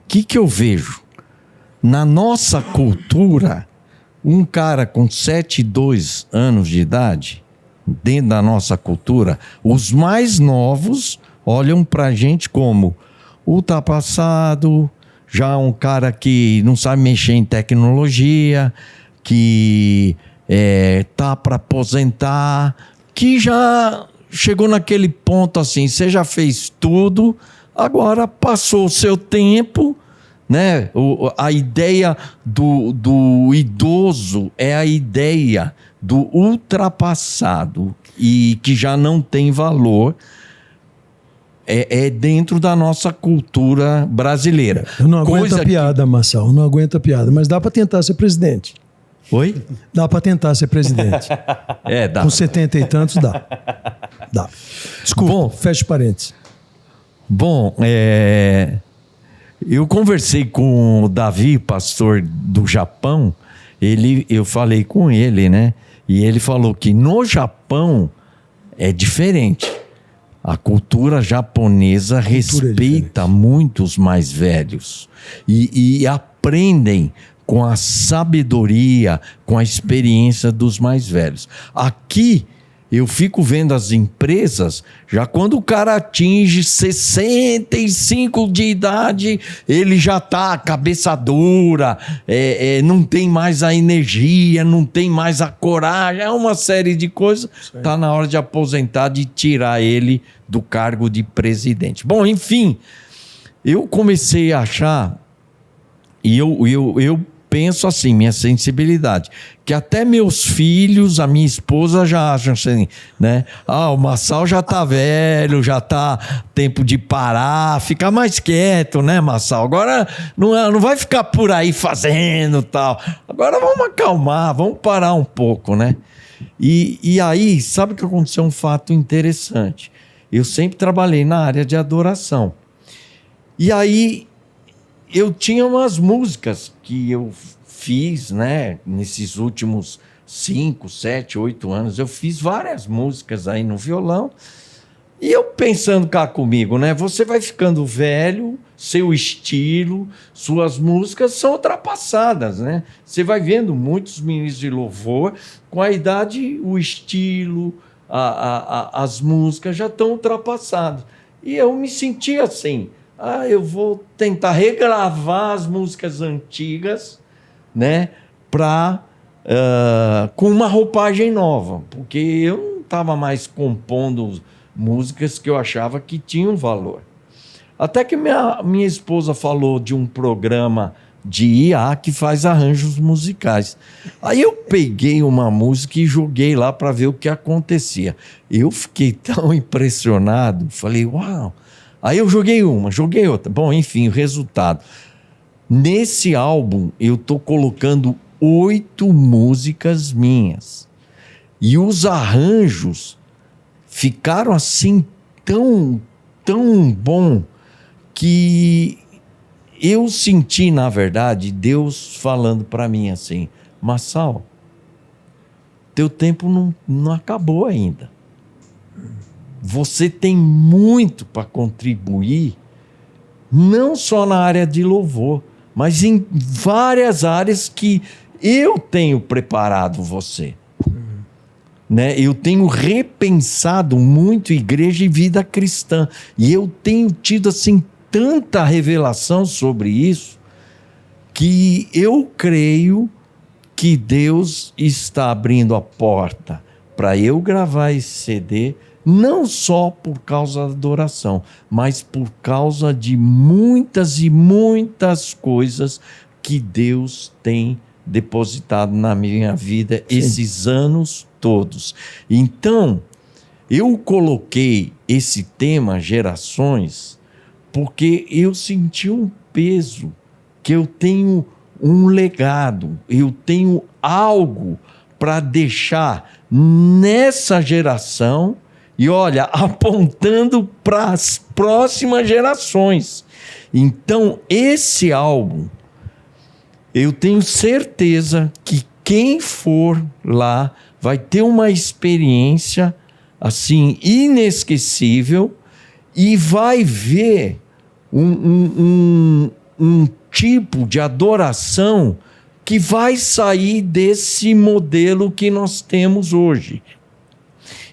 O que eu vejo? Na nossa cultura, um cara com 72 anos de idade, dentro da nossa cultura, os mais novos olham pra gente como ultrapassado, já um cara que não sabe mexer em tecnologia, que tá para aposentar, que já chegou naquele ponto assim, você já fez tudo, agora passou o seu tempo, né? A ideia do idoso é a ideia do ultrapassado e que já não tem valor. É dentro da nossa cultura brasileira. Eu não aguento a piada, Marçal, eu não aguento a piada, mas dá para tentar ser presidente. Oi? Dá para tentar ser presidente. Dá. Com 70 e tantos, dá. Dá. Desculpa, Bom, fecha parênteses. Bom, eu conversei com o Davi, pastor do Japão, eu falei com ele, né? E ele falou que no Japão é diferente. A cultura japonesa respeita muito os mais velhos e aprendem com a sabedoria, com a experiência dos mais velhos. Aqui Eu fico vendo as empresas, já quando o cara atinge 65 de idade, ele já tá cabeça dura, não tem mais a energia, não tem mais a coragem, é uma série de coisas. Tá na hora de aposentar, de tirar ele do cargo de presidente. Bom, enfim, eu comecei a achar, e eu penso assim, minha sensibilidade, que até meus filhos, a minha esposa já acham assim, né? O Massal já tá velho, já tá tempo de parar, ficar mais quieto, né, Massal? Agora não vai ficar por aí fazendo tal. Agora vamos acalmar, vamos parar um pouco, né? E aí, sabe o que aconteceu? Um fato interessante. Eu sempre trabalhei na área de adoração. E aí, eu tinha umas músicas que eu fiz, né? Nesses últimos 5, 7, 8 anos. Eu fiz várias músicas aí no violão. E eu pensando cá comigo, né? Você vai ficando velho, seu estilo, suas músicas são ultrapassadas, né? Você vai vendo muitos ministros de louvor, com a idade, o estilo, as músicas já estão ultrapassadas. E eu me senti assim... eu vou tentar regravar as músicas antigas, né, com uma roupagem nova, porque eu não estava mais compondo músicas que eu achava que tinham valor. Até que minha esposa falou de um programa de IA que faz arranjos musicais. Aí eu peguei uma música e joguei lá para ver o que acontecia. Eu fiquei tão impressionado, falei, uau! Aí eu joguei uma, joguei outra. Bom, enfim, o resultado. Nesse álbum, eu estou colocando 8 músicas minhas. E os arranjos ficaram assim tão bom que eu senti, na verdade, Deus falando para mim assim, Massal, teu tempo não acabou ainda. Você tem muito para contribuir, não só na área de louvor, mas em várias áreas que eu tenho preparado você. Né? Eu tenho repensado muito igreja e vida cristã. E eu tenho tido assim, tanta revelação sobre isso, que eu creio que Deus está abrindo a porta para eu gravar esse CD, não só por causa da adoração, mas por causa de muitas e muitas coisas que Deus tem depositado na minha vida esses anos todos. Então, eu coloquei esse tema gerações porque eu senti um peso, que eu tenho um legado, eu tenho algo para deixar nessa geração e, olha, apontando para as próximas gerações. Então, esse álbum, eu tenho certeza que quem for lá vai ter uma experiência, assim, inesquecível e vai ver um tipo de adoração que vai sair desse modelo que nós temos hoje.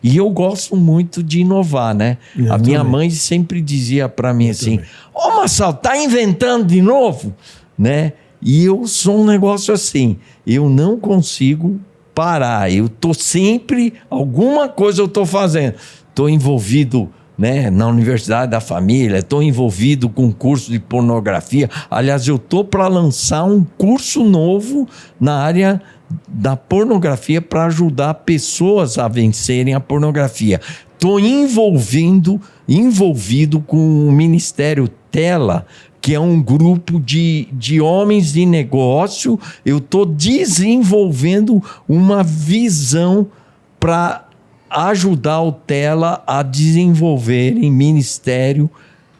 E eu gosto muito de inovar, né? A minha mãe sempre dizia para mim assim, Massal, tá inventando de novo? Né? E eu sou um negócio assim, eu não consigo parar, eu tô sempre, alguma coisa eu tô fazendo. Tô envolvido, né, na Universidade da Família, estou envolvido com um curso de pornografia. Aliás, eu estou para lançar um curso novo na área da pornografia para ajudar pessoas a vencerem a pornografia. Estou envolvido com o Ministério Tela, que é um grupo de homens de negócio. Eu estou desenvolvendo uma visão para ajudar o Tela a desenvolver em ministério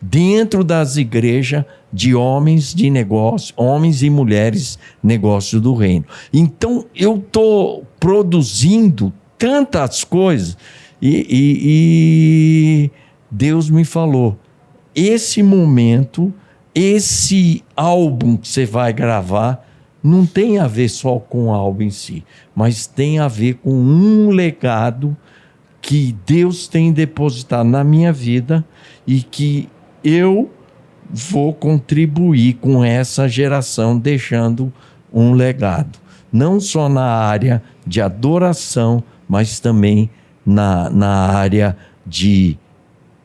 dentro das igrejas de homens de negócio, homens e mulheres negócio do reino. Então, eu estou produzindo tantas coisas e Deus me falou, esse momento, esse álbum que você vai gravar, não tem a ver só com o álbum em si, mas tem a ver com um legado que Deus tem depositado na minha vida e que eu vou contribuir com essa geração, deixando um legado. Não só na área de adoração, mas também na área de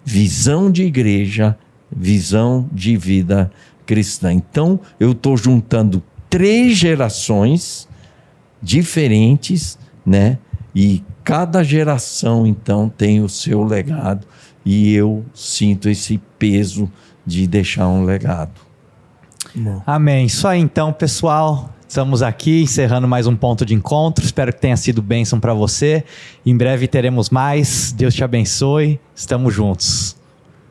visão de igreja, visão de vida cristã. Então, eu estou juntando 3 gerações diferentes, né? E cada geração, então, tem o seu legado. E eu sinto esse peso de deixar um legado. Bom. Amém. Isso aí então, pessoal. Estamos aqui encerrando mais um ponto de encontro. Espero que tenha sido bênção para você. Em breve teremos mais. Deus te abençoe. Estamos juntos.